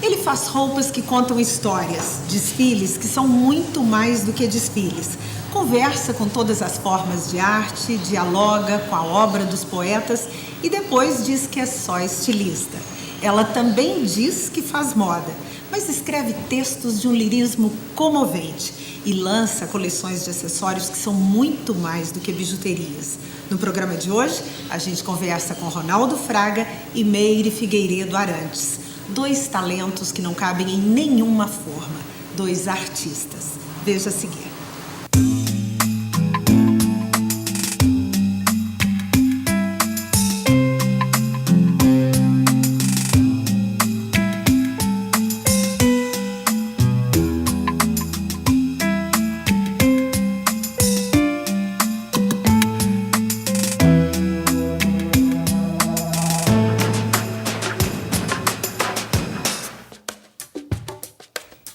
Ele faz roupas que contam histórias, desfiles que são muito mais do que desfiles. Conversa com todas as formas de arte, dialoga com a obra dos poetas e depois diz que é só estilista. Ela também diz que faz moda, mas escreve textos de um lirismo comovente e lança coleções de acessórios que são muito mais do que bijuterias. No programa de hoje, a gente conversa com Ronaldo Fraga e Meire Figueiredo Arantes. Dois talentos que não cabem em nenhuma forma. Dois artistas. Veja a seguir.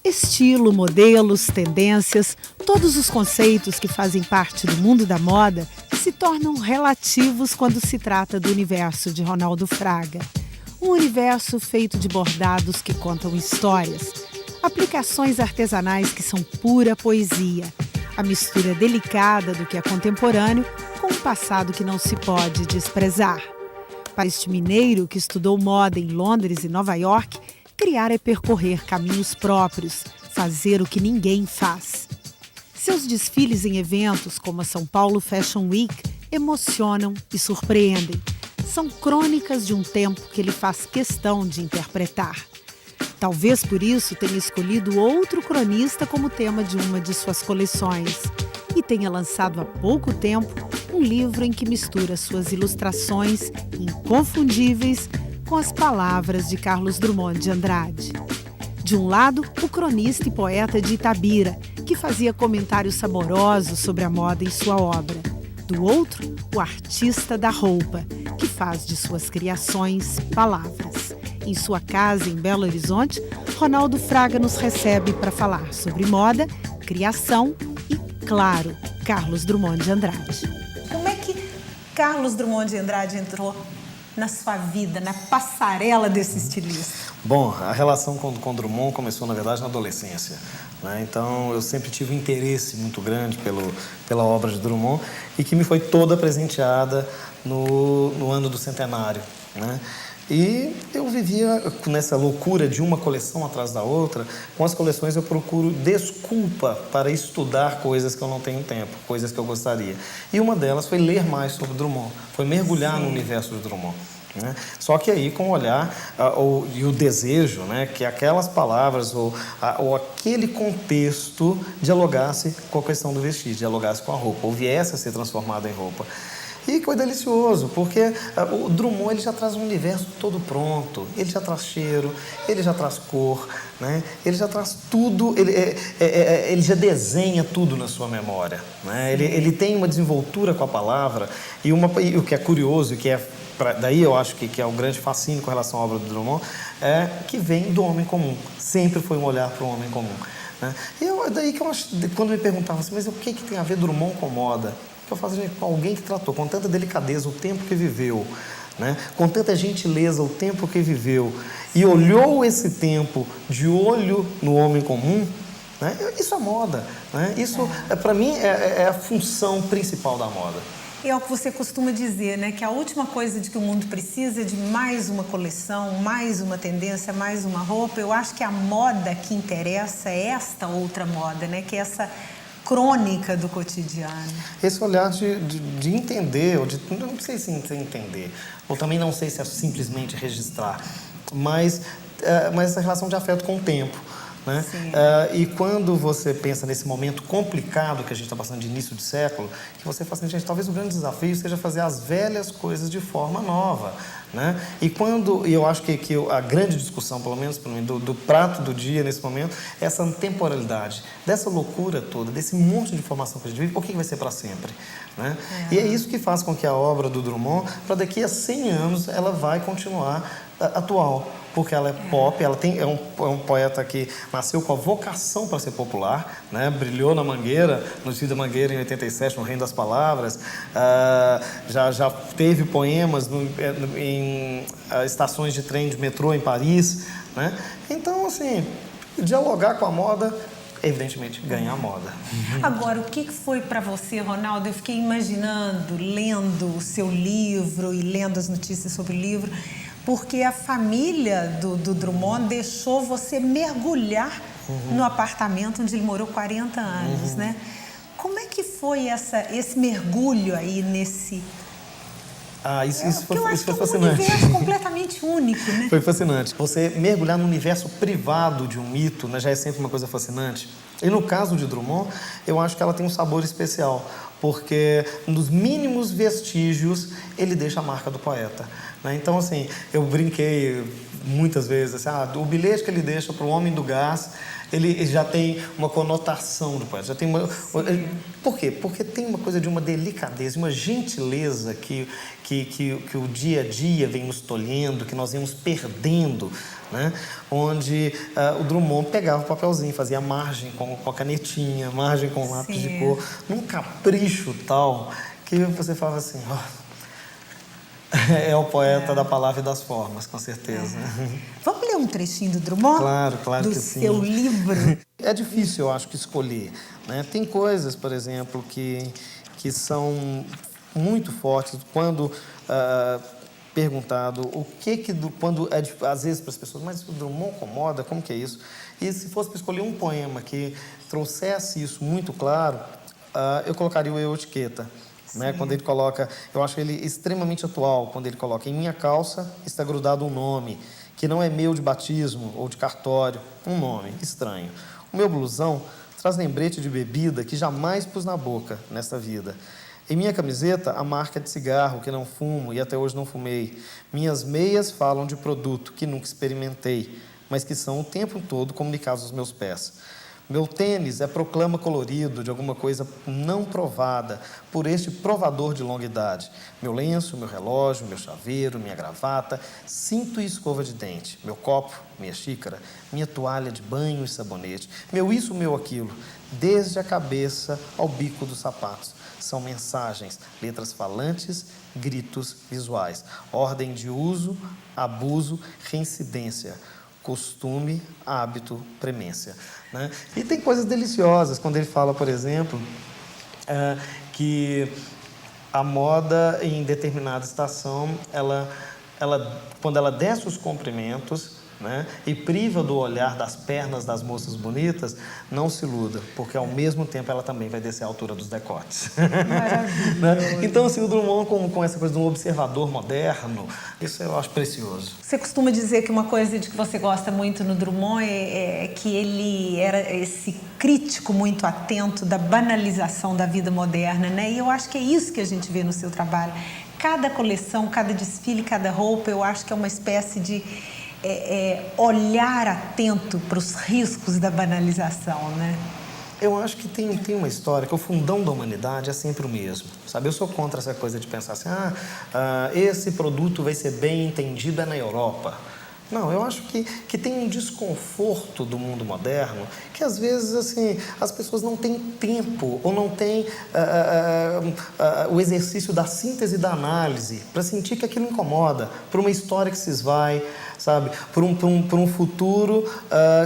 Estilo, modelos, tendências, todos os conceitos que fazem parte do mundo da moda se tornam relativos quando se trata do universo de Ronaldo Fraga. Um universo feito de bordados que contam histórias, aplicações artesanais que são pura poesia, a mistura delicada do que é contemporâneo com um passado que não se pode desprezar. Para este mineiro que estudou moda em Londres e Nova York, criar é percorrer caminhos próprios, fazer o que ninguém faz. Seus desfiles em eventos como a São Paulo Fashion Week emocionam e surpreendem. São crônicas de um tempo que ele faz questão de interpretar. Talvez por isso tenha escolhido outro cronista como tema de uma de suas coleções e tenha lançado há pouco tempo um livro em que mistura suas ilustrações inconfundíveis com as palavras de Carlos Drummond de Andrade. De um lado, o cronista e poeta de Itabira, que fazia comentários saborosos sobre a moda em sua obra. Do outro, o artista da roupa, que faz de suas criações palavras. Em sua casa, em Belo Horizonte, Ronaldo Fraga nos recebe para falar sobre moda, criação e, claro, Carlos Drummond de Andrade. Como é que Carlos Drummond de Andrade entrou na sua vida, na passarela desse estilista? Bom, a relação com Drummond começou, na verdade, na adolescência, né? Então, eu sempre tive um interesse muito grande pela obra de Drummond e que me foi toda presenteada no ano do centenário, né? E eu vivia nessa loucura de uma coleção atrás da outra. Com as coleções eu procuro desculpa para estudar coisas que eu não tenho tempo, coisas que eu gostaria. E uma delas foi ler mais sobre Drummond, foi mergulhar no universo de Drummond, né? Só que aí com o olhar e o desejo, né, que aquelas palavras ou aquele contexto dialogasse com a questão do vestir, dialogasse com a roupa, ou viesse a ser transformado em roupa. E foi delicioso, porque o Drummond ele já traz um universo todo pronto, ele já traz cheiro, ele já traz cor, né? Ele já traz tudo, ele já desenha tudo na sua memória, né? Ele tem uma desenvoltura com a palavra e o que é curioso, daí eu acho que é o grande fascínio com relação à obra do Drummond, é que vem do homem comum, sempre foi um olhar para o homem comum, né? E daí que eu acho, quando me perguntavam assim, mas o que tem a ver Drummond com moda? Eu faço com alguém que tratou com tanta delicadeza o tempo que viveu, né? Com tanta gentileza o tempo que viveu e olhou esse tempo de olho no homem comum, né? Isso é moda, né? Isso, para mim, é a função principal da moda. E é o que você costuma dizer, né? Que a última coisa de que o mundo precisa é de mais uma coleção, mais uma tendência, mais uma roupa. Eu acho que a moda que interessa é esta outra moda, né? Que é essa crônica do cotidiano. Esse olhar de entender, não sei se entender, ou também não sei se é simplesmente registrar, mas essa relação de afeto com o tempo, né? E quando você pensa nesse momento complicado que a gente está passando de início de século, que você fala assim, gente, talvez o grande desafio seja fazer as velhas coisas de forma nova, né? E eu acho que a grande discussão, pelo menos para mim, do prato do dia nesse momento, é essa temporalidade, dessa loucura toda, desse monte de informação que a gente vive, o que vai ser para sempre, né? E é isso que faz com que a obra do Drummond, para daqui a 100 anos, ela vai continuar atual, porque ela é pop, é um poeta que nasceu com a vocação para ser popular, né? Brilhou na Mangueira, no Desfile da Mangueira em 87, no Reino das Palavras, já teve poemas em estações de trem de metrô em Paris, né? Então, assim, dialogar com a moda, evidentemente, ganhar a moda. Agora, o que foi para você, Ronaldo? Eu fiquei imaginando, lendo o seu livro e lendo as notícias sobre o livro, porque a família do Drummond deixou você mergulhar no apartamento onde ele morou 40 anos, né? Como é que foi esse mergulho aí nesse... Isso foi fascinante. Um universo completamente único, né? Foi fascinante. Você mergulhar no universo privado de um mito, né, já é sempre uma coisa fascinante. E no caso de Drummond, eu acho que ela tem um sabor especial, porque nos mínimos vestígios ele deixa a marca do poeta, né? Então, assim, eu brinquei muitas vezes, assim, o bilhete que ele deixa para o Homem do Gás, ele já tem uma conotação do poeta. Por quê? Porque tem uma coisa de uma delicadeza, uma gentileza que o dia a dia vem nos tolhendo, que nós vemos perdendo, né? Onde o Drummond pegava o papelzinho, fazia margem com a canetinha, margem com lápis de cor, num capricho tal que você falava assim... É o poeta da palavra e das formas, com certeza. Vamos ler um trechinho do Drummond? Claro do que sim. Do seu livro? É difícil, eu acho, que escolher, né? Tem coisas, por exemplo, que são muito fortes. Quando perguntado quando às vezes para as pessoas, mas o Drummond incomoda, como que é isso? E se fosse para escolher um poema que trouxesse isso muito claro, eu colocaria o Eu Etiqueta. Né? Quando ele coloca, eu acho ele extremamente atual, quando ele coloca: em minha calça está grudado um nome, que não é meu de batismo ou de cartório, um nome estranho. O meu blusão traz lembrete de bebida que jamais pus na boca nesta vida. Em minha camiseta, a marca de cigarro que não fumo e até hoje não fumei. Minhas meias falam de produto que nunca experimentei, mas que são o tempo todo comunicados aos meus pés. Meu tênis é proclama colorido de alguma coisa não provada por este provador de longa idade. Meu lenço, meu relógio, meu chaveiro, minha gravata, cinto e escova de dente, meu copo, minha xícara, minha toalha de banho e sabonete, meu isso, meu aquilo, desde a cabeça ao bico dos sapatos. São mensagens, letras falantes, gritos visuais, ordem de uso, abuso, reincidência, costume, hábito, premência, né? E tem coisas deliciosas, quando ele fala, por exemplo, que a moda em determinada estação, quando ela desce os comprimentos, né, e priva do olhar das pernas das moças bonitas, não se iluda, porque ao mesmo tempo ela também vai descer a altura dos decotes. Né? Então, assim, o Drummond com essa coisa de um observador moderno, isso eu acho precioso. Você costuma dizer que uma coisa de que você gosta muito no Drummond é que ele era esse crítico muito atento da banalização da vida moderna, né? E eu acho que é isso que a gente vê no seu trabalho. Cada coleção, cada desfile, cada roupa, eu acho que é uma espécie de olhar atento para os riscos da banalização, né? Eu acho que tem uma história que o fundão da humanidade é sempre o mesmo, sabe? Eu sou contra essa coisa de pensar assim, esse produto vai ser bem entendido na Europa. Não, eu acho que tem um desconforto do mundo moderno que, às vezes, assim, as pessoas não têm tempo ou não têm o exercício da síntese e da análise para sentir que aquilo incomoda, por uma história que se esvai, sabe? Por um futuro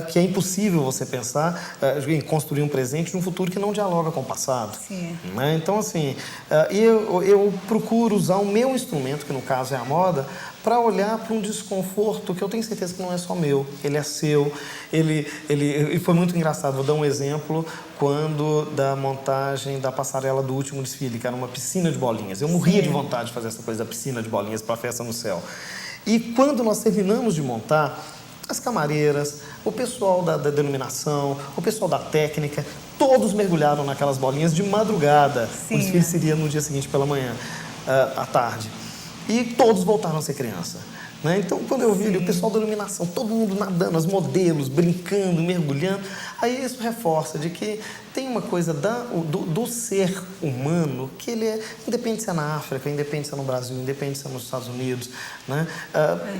que é impossível você pensar em construir um presente de um futuro que não dialoga com o passado. Sim. Né? Então, assim, eu procuro usar o meu instrumento, que no caso é a moda, para olhar para um desconforto que eu tenho certeza que não é só meu, ele é seu. E foi muito engraçado, vou dar um exemplo, quando da montagem da passarela do último desfile, que era uma piscina de bolinhas. Eu morria de vontade de fazer essa coisa da piscina de bolinhas para a festa no céu. E quando nós terminamos de montar, as camareiras, o pessoal da denominação, o pessoal da técnica, todos mergulharam naquelas bolinhas de madrugada. Sim. O desfile seria no dia seguinte pela manhã, à tarde. E todos voltaram a ser criança. Né? Então, quando eu vi o pessoal da iluminação, todo mundo nadando, os modelos, brincando, mergulhando, aí isso reforça de que tem uma coisa do ser humano que ele é, independe se é na África, independe se é no Brasil, independe se é nos Estados Unidos, né?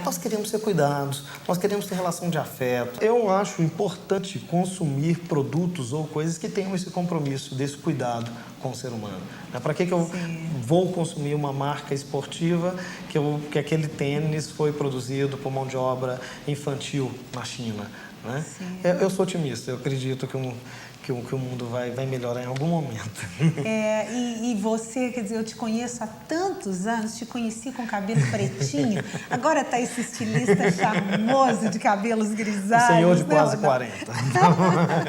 Nós queremos ser cuidados, nós queremos ter relação de afeto. Eu acho importante consumir produtos ou coisas que tenham esse compromisso, desse cuidado com o ser humano. Para que eu vou consumir uma marca esportiva que aquele tênis foi produzido por mão de obra infantil na China? Né? Eu sou otimista, eu acredito que o mundo vai melhorar em algum momento. E você, quer dizer, eu te conheço há tantos anos, te conheci com cabelo pretinho, agora está esse estilista charmoso de cabelos grisalhos. Um senhor de quase 40,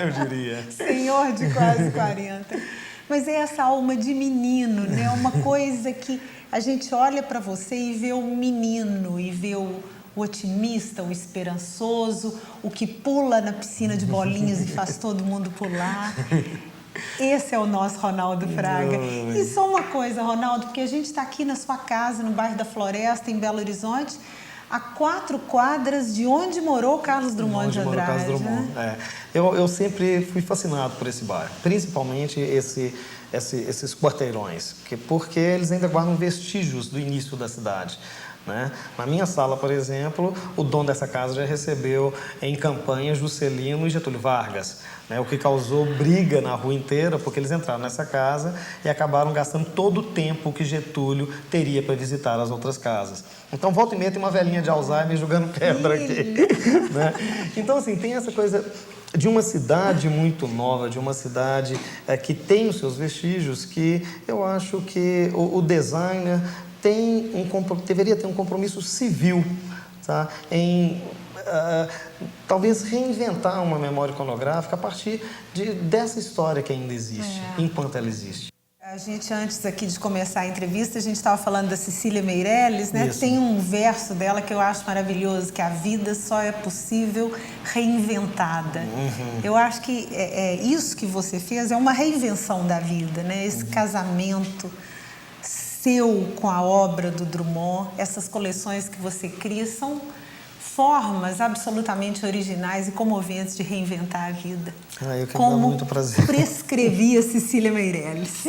eu diria. Senhor de quase 40. Mas é essa alma de menino, né? Uma coisa que a gente olha para você e vê o menino, e vê o otimista, o esperançoso, o que pula na piscina de bolinhas e faz todo mundo pular. Esse é o nosso Ronaldo Fraga. E só uma coisa, Ronaldo, porque a gente está aqui na sua casa, no bairro da Floresta, em Belo Horizonte, a 4 quadras de onde morou Carlos Drummond de Andrade. Né? Eu sempre fui fascinado por esse bairro, principalmente esses quarteirões, porque eles ainda guardam vestígios do início da cidade. Né? Na minha sala, por exemplo, o dono dessa casa já recebeu em campanha Juscelino e Getúlio Vargas, né? O que causou briga na rua inteira, porque eles entraram nessa casa e acabaram gastando todo o tempo que Getúlio teria para visitar as outras casas. Então, volta e meia tem uma velhinha de Alzheimer jogando pedra aqui. Né? Então, assim, tem essa coisa de uma cidade muito nova, de uma cidade que tem os seus vestígios, que eu acho que o designer deveria ter um compromisso civil, tá? Em talvez reinventar uma memória iconográfica a partir dessa história que ainda existe, enquanto ela existe. A gente, antes aqui de começar a entrevista, a gente estava falando da Cecília Meirelles, né? Isso. Tem um verso dela que eu acho maravilhoso, que a vida só é possível reinventada. Eu acho que isso que você fez é uma reinvenção da vida, né? Esse casamento seu com a obra do Drummond, essas coleções que você cria são formas absolutamente originais e comoventes de reinventar a vida. Eu quero dar muito prazer. Prescrevia Cecília Meirelles.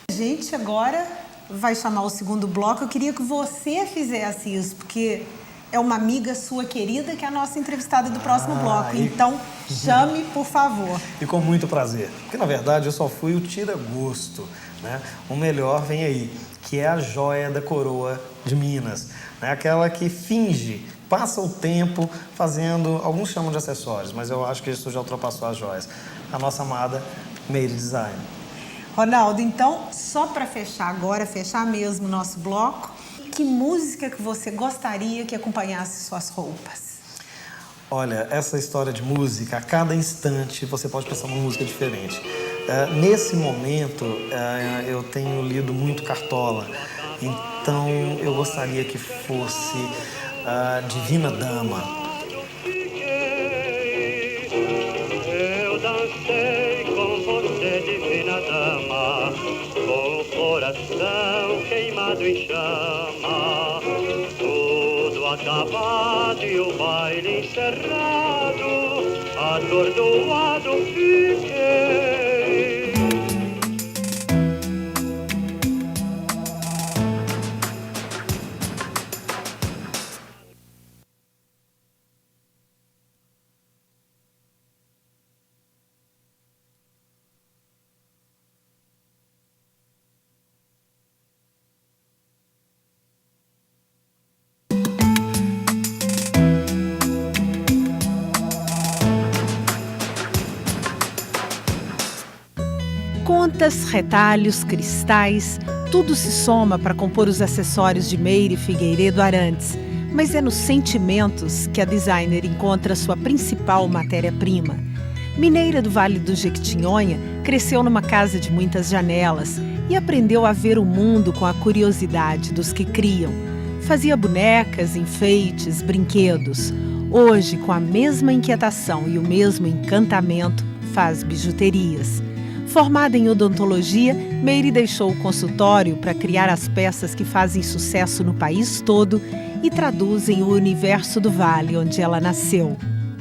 A gente agora vai chamar o segundo bloco. Eu queria que você fizesse isso, porque é uma amiga sua querida que é a nossa entrevistada do próximo bloco. Então, chame, por favor. E com muito prazer. Porque, na verdade, eu só fui o tira-gosto, né? O melhor vem aí, que é a joia da coroa de Minas. Né? Aquela que finge, passa o tempo fazendo, alguns chamam de acessórios, mas eu acho que isso já ultrapassou as joias. A nossa amada Meire Design. Ronaldo, então, só para fechar agora, fechar mesmo o nosso bloco, que música que você gostaria que acompanhasse suas roupas? Olha, essa história de música, a cada instante você pode pensar numa música diferente. Nesse momento, eu tenho lido muito Cartola, então eu gostaria que fosse Divina Dama. Eu dancei com você, Divina Dama, com o coração queimado em chama, tudo acabado e o baile encerrado, atordoado fiquei. Contas, retalhos, cristais, tudo se soma para compor os acessórios de Meire Figueiredo Arantes. Mas é nos sentimentos que a designer encontra sua principal matéria-prima. Mineira do Vale do Jequitinhonha, cresceu numa casa de muitas janelas e aprendeu a ver o mundo com a curiosidade dos que criam. Fazia bonecas, enfeites, brinquedos. Hoje, com a mesma inquietação e o mesmo encantamento, faz bijuterias. Formada em odontologia, Meire deixou o consultório para criar as peças que fazem sucesso no país todo e traduzem o universo do Vale, onde ela nasceu.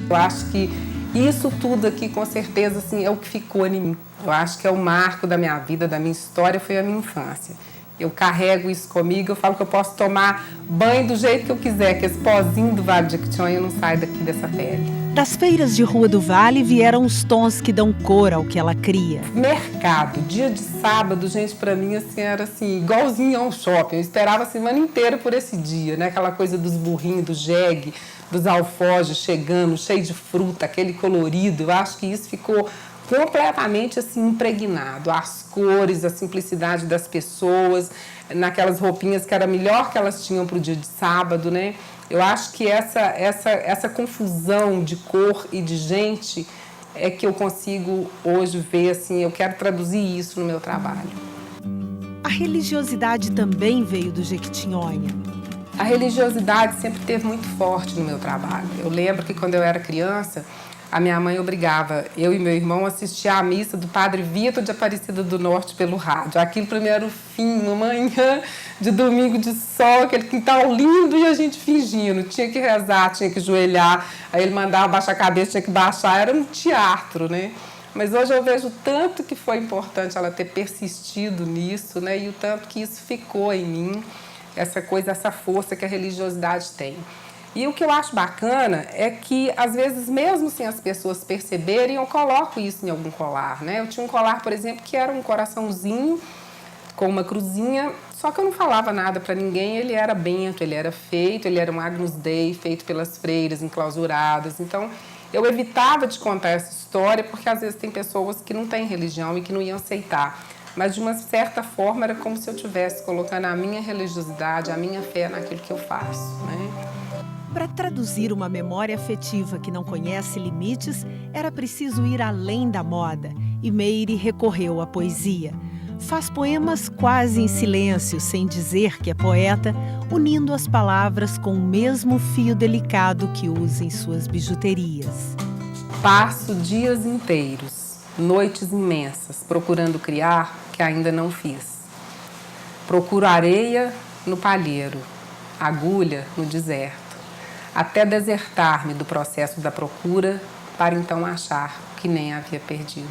Eu acho que isso tudo aqui, com certeza, assim, é o que ficou em mim. Eu acho que é o marco da minha vida, da minha história, foi a minha infância. Eu carrego isso comigo, eu falo que eu posso tomar banho do jeito que eu quiser, que esse pozinho do Vale de Jequitinhonha não sai daqui dessa pele. Das feiras de Rua do Vale vieram os tons que dão cor ao que ela cria. Mercado, dia de sábado, gente, pra mim, assim, era assim, igualzinho a um shopping. Eu esperava a semana inteira por esse dia, né? Aquela coisa dos burrinhos, do jegue, dos alforjes chegando, cheio de fruta, aquele colorido. Eu acho que isso ficou completamente assim impregnado, as cores, a simplicidade das pessoas, naquelas roupinhas que era melhor que elas tinham para o dia de sábado, né? Eu acho que essa confusão de cor e de gente é que eu consigo hoje ver, assim, eu quero traduzir isso no meu trabalho. A religiosidade também veio do Jequitinhonha. A religiosidade sempre esteve muito forte no meu trabalho. Eu lembro que quando eu era criança, a minha mãe obrigava eu e meu irmão a assistir à missa do Padre Vitor de Aparecida do Norte pelo rádio. Aquilo para mim era o fim, uma manhã de domingo de sol, aquele quintal lindo e a gente fingindo. Tinha que rezar, tinha que ajoelhar, aí ele mandava baixar a cabeça, tinha que baixar, era um teatro, né? Mas hoje eu vejo o tanto que foi importante ela ter persistido nisso, né? E o tanto que isso ficou em mim, essa coisa, essa força que a religiosidade tem. E o que eu acho bacana é que, às vezes, mesmo sem as pessoas perceberem, eu coloco isso em algum colar, né? Eu tinha um colar, por exemplo, que era um coraçãozinho com uma cruzinha, só que eu não falava nada para ninguém, ele era bento, ele era feito, ele era um Agnus Dei, feito pelas freiras, enclausuradas. Então, eu evitava de contar essa história, porque às vezes tem pessoas que não têm religião e que não iam aceitar. Mas, de uma certa forma, era como se eu estivesse colocando a minha religiosidade, a minha fé naquilo que eu faço, né? Para traduzir uma memória afetiva que não conhece limites, era preciso ir além da moda, e Meire recorreu à poesia. Faz poemas quase em silêncio, sem dizer que é poeta, unindo as palavras com o mesmo fio delicado que usa em suas bijuterias. Passo dias inteiros, noites imensas, procurando criar o que ainda não fiz. Procuro areia no palheiro, agulha no deserto, até desertar-me do processo da procura, para então achar que nem havia perdido.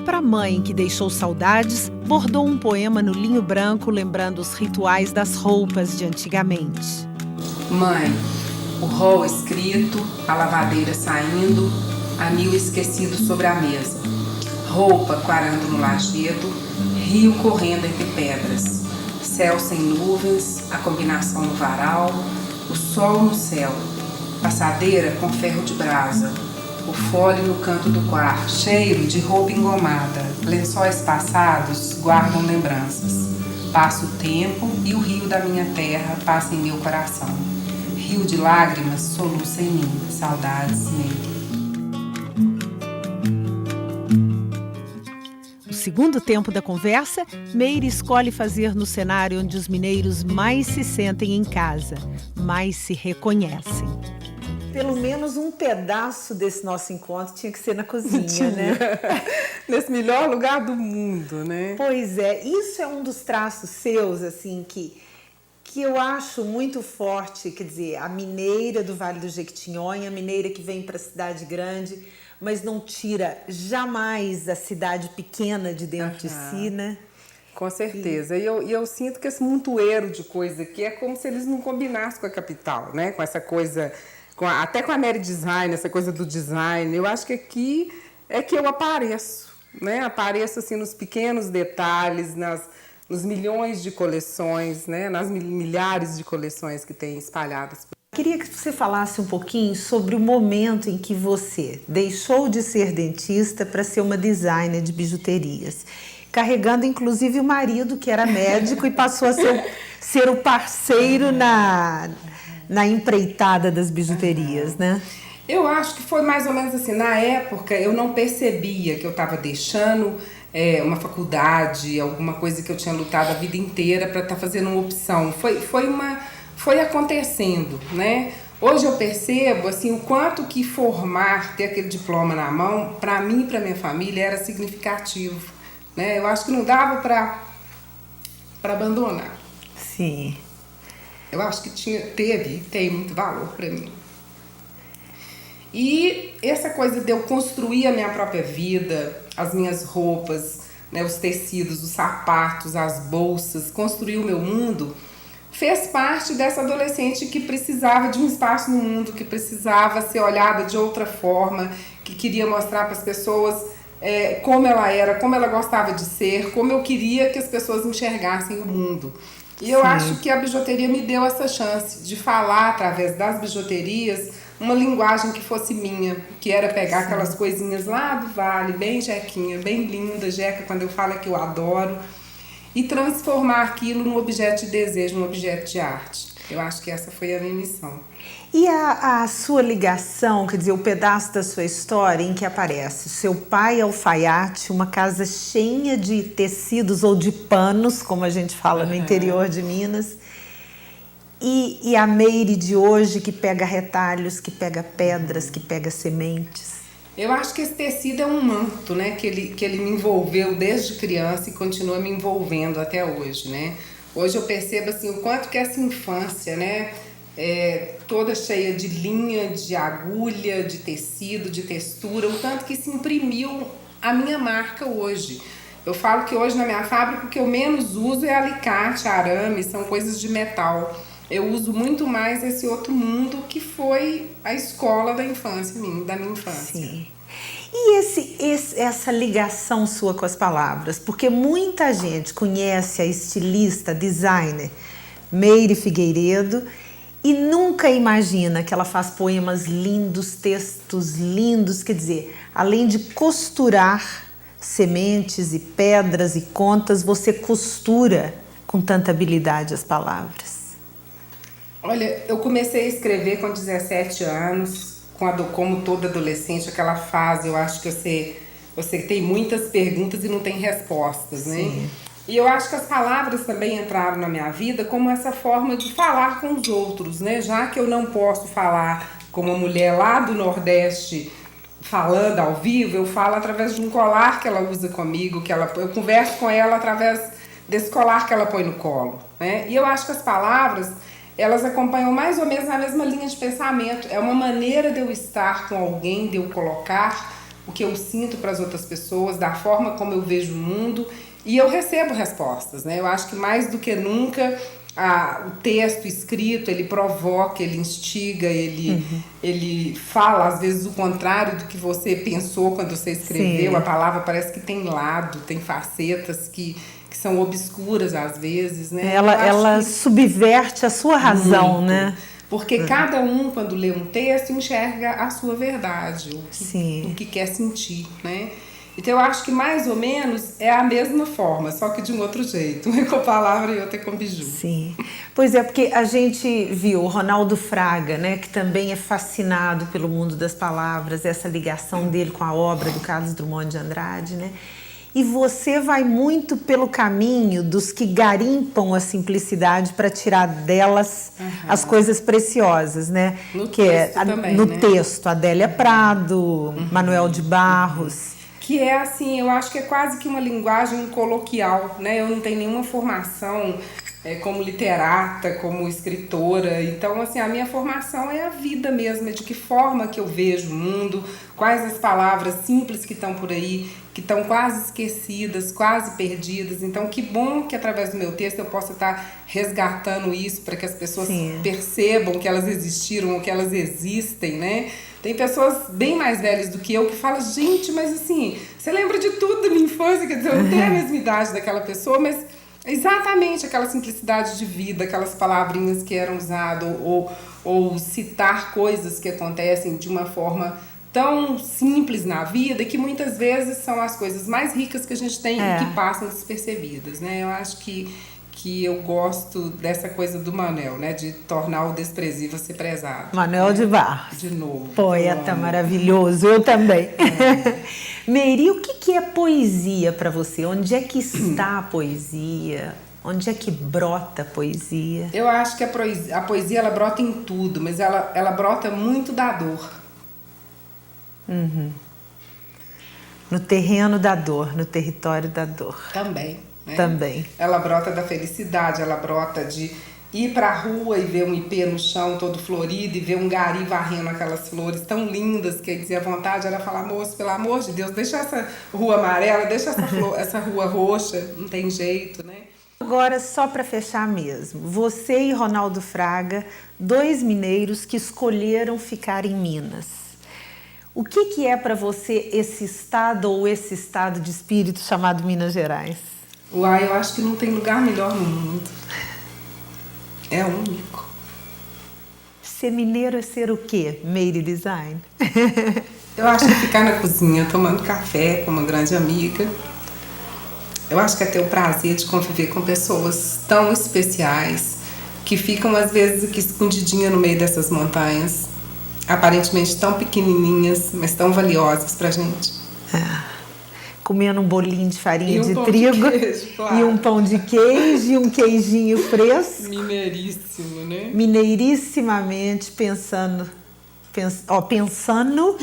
Para a mãe, que deixou saudades, bordou um poema no linho branco, lembrando os rituais das roupas de antigamente. Mãe, o rol escrito, a lavadeira saindo, anil esquecido sobre a mesa, roupa quarando no lajedo, rio correndo entre pedras, céu sem nuvens, a combinação no varal, o sol no céu, passadeira com ferro de brasa, o fole no canto do quarto, cheiro de roupa engomada, lençóis passados guardam lembranças. Passa o tempo e o rio da minha terra passa em meu coração. Rio de lágrimas soluça em mim, saudades Meire. No segundo tempo da conversa, Meire escolhe fazer no cenário onde os mineiros mais se sentem em casa, mais se reconhecem. Pelo menos um pedaço desse nosso encontro tinha que ser na cozinha, né? Nesse melhor lugar do mundo, né? Pois é, isso é um dos traços seus, assim, que eu acho muito forte, quer dizer, a mineira do Vale do Jequitinhonha, a mineira que vem para a cidade grande, mas não tira jamais a cidade pequena de dentro de si, né? Com certeza. E eu sinto que esse montoeiro de coisa aqui é como se eles não combinassem com a capital, né? Com essa coisa, até com a Mary Design, essa coisa do design. Eu acho que aqui é que eu apareço, né? Apareço assim nos pequenos detalhes, nos milhões de coleções, né? Nas milhares de coleções que tem espalhadas. Queria que você falasse um pouquinho sobre o momento em que você deixou de ser dentista para ser uma designer de bijuterias, carregando inclusive o marido, que era médico, e passou a ser o parceiro na empreitada das bijuterias, né? Eu acho que foi mais ou menos assim. Na época, eu não percebia que eu estava deixando uma faculdade, alguma coisa que eu tinha lutado a vida inteira para estar fazendo uma opção. Foi acontecendo, né? Hoje eu percebo assim, o quanto que ter aquele diploma na mão, para mim e para minha família, era significativo, né? Eu acho que não dava para abandonar. Sim. Eu acho que teve e tem muito valor para mim. E essa coisa de eu construir a minha própria vida, as minhas roupas, né, os tecidos, os sapatos, as bolsas, construir o meu mundo, fez parte dessa adolescente que precisava de um espaço no mundo, que precisava ser olhada de outra forma, que queria mostrar para as pessoas como ela era, como ela gostava de ser, como eu queria que as pessoas enxergassem o mundo. E eu acho que a bijuteria me deu essa chance de falar através das bijuterias uma linguagem que fosse minha, que era pegar aquelas coisinhas lá do Vale, bem jequinha, bem linda, jeca quando eu falo é que eu adoro, e transformar aquilo num objeto de desejo, num objeto de arte. Eu acho que essa foi a minha missão. E a sua ligação, quer dizer, o pedaço da sua história em que aparece seu pai alfaiate, uma casa cheia de tecidos ou de panos, como a gente fala no interior de Minas, e a Meire de hoje que pega retalhos, que pega pedras, que pega sementes. Eu acho que esse tecido é um manto, né, que ele me envolveu desde criança e continua me envolvendo até hoje, né? Hoje eu percebo assim, o quanto que essa infância, né, toda cheia de linha, de agulha, de tecido, de textura, o tanto que se imprimiu a minha marca hoje. Eu falo que hoje na minha fábrica o que eu menos uso é alicate, arame, são coisas de metal. Eu uso muito mais esse outro mundo que foi a escola da infância da minha infância. Sim. E essa ligação sua com as palavras? Porque muita gente conhece a estilista, designer Meire Figueiredo e nunca imagina que ela faz poemas lindos, textos lindos, quer dizer, além de costurar sementes e pedras e contas, você costura com tanta habilidade as palavras. Olha, eu comecei a escrever com 17 anos, como toda adolescente, aquela fase, eu acho que você tem muitas perguntas e não tem respostas, né? Sim. E eu acho que as palavras também entraram na minha vida como essa forma de falar com os outros, né? Já que eu não posso falar como uma mulher lá do Nordeste falando ao vivo, eu falo através de um colar que ela usa comigo, eu converso com ela através desse colar que ela põe no colo, né? E eu acho que as palavras, elas acompanham mais ou menos a mesma linha de pensamento. É uma maneira de eu estar com alguém, de eu colocar o que eu sinto para as outras pessoas, da forma como eu vejo o mundo, e eu recebo respostas, né? Eu acho que mais do que nunca o texto escrito, ele provoca, ele instiga, ele fala às vezes o contrário do que você pensou quando você escreveu. Sim. A palavra parece que tem lado, tem facetas que são obscuras às vezes, né? Ela subverte a sua razão, muito, né? Porque cada um, quando lê um texto, enxerga a sua verdade, o que quer sentir, né? Então eu acho que mais ou menos é a mesma forma, só que de um outro jeito, uma com palavra e outra com biju. Sim, pois é, porque a gente viu o Ronaldo Fraga, né, que também é fascinado pelo mundo das palavras, essa ligação dele com a obra do Carlos Drummond de Andrade, né? E você vai muito pelo caminho dos que garimpam a simplicidade para tirar delas as coisas preciosas, né? No texto também, no texto, Adélia Prado, Manuel de Barros. Que é assim, eu acho que é quase que uma linguagem coloquial, né? Eu não tenho nenhuma formação como literata, como escritora. Então, assim, a minha formação é a vida mesmo, é de que forma que eu vejo o mundo, quais as palavras simples que estão por aí, que estão quase esquecidas, quase perdidas. Então, que bom que através do meu texto eu possa estar resgatando isso para que as pessoas percebam que elas existiram ou que elas existem, né? Tem pessoas bem mais velhas do que eu que falam, gente, mas assim, você lembra de tudo da minha infância? Quer dizer, eu não tenho a mesma idade daquela pessoa, mas exatamente aquela simplicidade de vida, aquelas palavrinhas que eram usadas, ou citar coisas que acontecem de uma forma tão simples na vida, que muitas vezes são as coisas mais ricas que a gente tem e que passam despercebidas, né? Eu acho que eu gosto dessa coisa do Manel, né? De tornar o desprezível ser prezado. Manuel de Barros. De novo. Poeta maravilhoso, eu também. Meire, o que é poesia para você? Onde é que está a poesia? Onde é que brota a poesia? Eu acho que a poesia ela brota em tudo, mas ela brota muito da dor. No terreno da dor, no território da dor. Também. Né? Também. Ela brota da felicidade, ela brota de ir para a rua e ver um ipê no chão todo florido e ver um gari varrendo aquelas flores tão lindas que dizia, a vontade era falar, moço, pelo amor de Deus, deixa essa rua amarela, deixa essa rua roxa, não tem jeito, né? Agora, só para fechar mesmo, você e Ronaldo Fraga, 2 mineiros que escolheram ficar em Minas. O que é para você esse estado ou esse estado de espírito chamado Minas Gerais? Uai, eu acho que não tem lugar melhor no mundo. É único. Ser mineiro é ser o quê? Made Design? Eu acho que ficar na cozinha tomando café com uma grande amiga. Eu acho que é ter o prazer de conviver com pessoas tão especiais que ficam às vezes aqui escondidinhas no meio dessas montanhas, aparentemente tão pequenininhas, mas tão valiosas pra gente. Comendo um bolinho de farinha de pão trigo de queijo, claro. E um pão de queijo e um queijinho fresco. Mineiríssimo, né? Mineirissimamente pensando,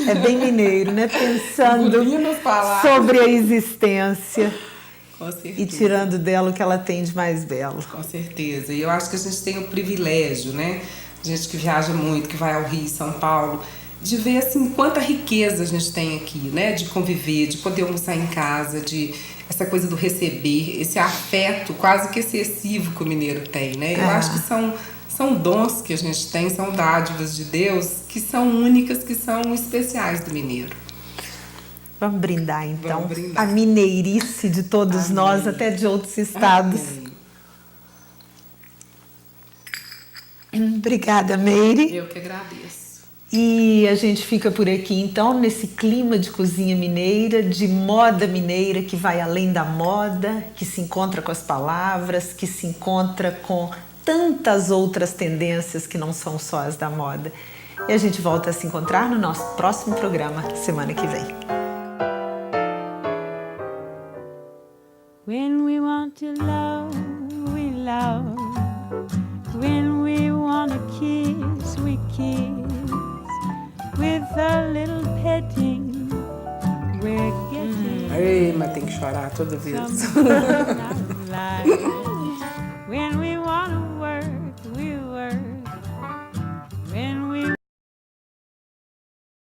é bem mineiro, né? Pensando sobre a existência. Com certeza. E tirando dela o que ela tem de mais belo. Com certeza. E eu acho que a gente tem o privilégio, né? Gente que viaja muito, que vai ao Rio, São Paulo, de ver assim quanta riqueza a gente tem aqui, né? De conviver, de poder almoçar em casa, de essa coisa do receber, esse afeto quase que excessivo que o mineiro tem, né? Eu acho que são dons que a gente tem, são dádivas de Deus que são únicas, que são especiais do mineiro. Vamos brindar, então. Vamos brindar. A mineirice de todos Amém. Nós, até de outros estados. Obrigada, Meire. Eu que agradeço. E a gente fica por aqui, então, nesse clima de cozinha mineira, de moda mineira, que vai além da moda, que se encontra com as palavras, que se encontra com tantas outras tendências que não são só as da moda. E a gente volta a se encontrar no nosso próximo programa, semana que vem. When we want to love, we love. When we want to kiss, we kiss. With a little petting, we're getting Ei, mas tem que chorar toda vez. something out of life.